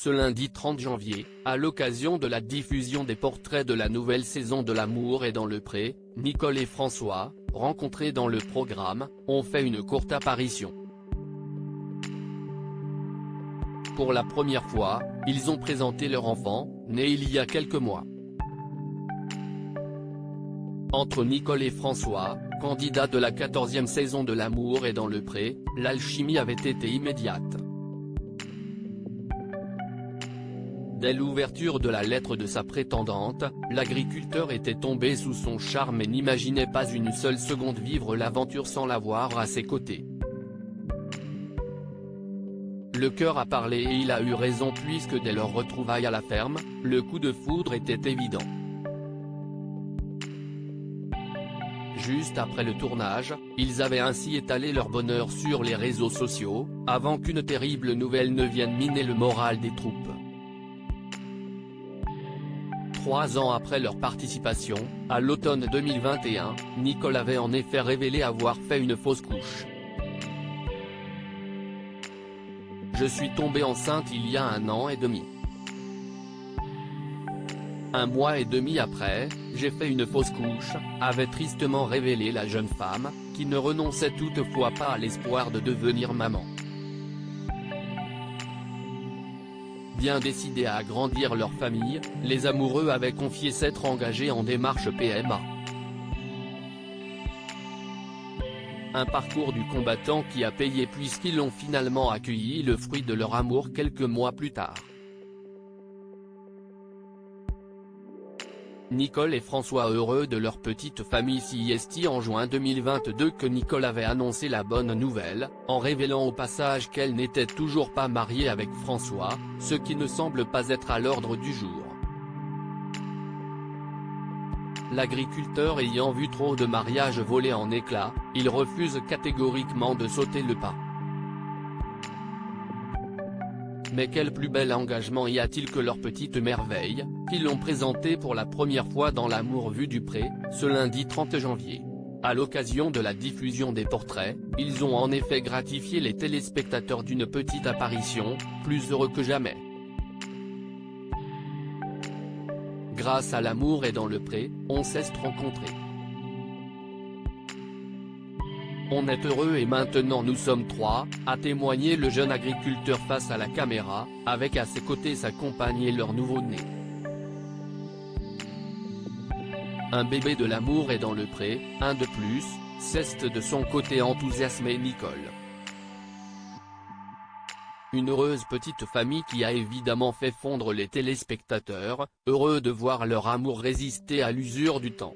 ce lundi 30 janvier, à l'occasion de la diffusion des portraits de la nouvelle saison de L'amour est dans le pré, Nicole et François, rencontrés dans le programme, ont fait une courte apparition. Pour la première fois, ils ont présenté leur enfant, né il y a quelques mois. Entre Nicole et François, candidats de la 14e saison de L'amour est dans le pré, l'alchimie avait été immédiate. Dès l'ouverture de la lettre de sa prétendante, l'agriculteur était tombé sous son charme et n'imaginait pas une seule seconde vivre l'aventure sans l'avoir à ses côtés. Le cœur a parlé et il a eu raison puisque dès leur retrouvaille à la ferme, le coup de foudre était évident. Juste après le tournage, ils avaient ainsi étalé leur bonheur sur les réseaux sociaux, avant qu'une terrible nouvelle ne vienne miner le moral des troupes. 3 ans après leur participation, à l'automne 2021, Nicole avait en effet révélé avoir fait une fausse couche. Je suis tombée enceinte il y a 1 an et demi. 1 mois et demi après, j'ai fait une fausse couche, avait tristement révélé la jeune femme, qui ne renonçait toutefois pas à l'espoir de devenir maman. Bien décidés à agrandir leur famille, les amoureux avaient confié s'être engagés en démarche PMA. Un parcours du combattant qui a payé puisqu'ils ont finalement accueilli le fruit de leur amour quelques mois plus tard. Nicole et François heureux de leur petite famille. C'est en juin 2022 que Nicole avait annoncé la bonne nouvelle, en révélant au passage qu'elle n'était toujours pas mariée avec François, ce qui ne semble pas être à l'ordre du jour. L'agriculteur ayant vu trop de mariages voler en éclats, il refuse catégoriquement de sauter le pas. Mais quel plus bel engagement y a-t-il que leur petite merveille, qui l'ont présenté pour la première fois dans L'amour vu du pré, ce lundi 30 janvier. À l'occasion de la diffusion des portraits, ils ont en effet gratifié les téléspectateurs d'une petite apparition, plus heureux que jamais. Grâce à L'amour est dans le pré, on s'est rencontrés. On est heureux et maintenant nous sommes 3, a témoigné le jeune agriculteur face à la caméra, avec à ses côtés sa compagne et leur nouveau-né. Un bébé de L'amour est dans le pré, un de plus, s'est de son côté enthousiasmé Nicole. Une heureuse petite famille qui a évidemment fait fondre les téléspectateurs, heureux de voir leur amour résister à l'usure du temps.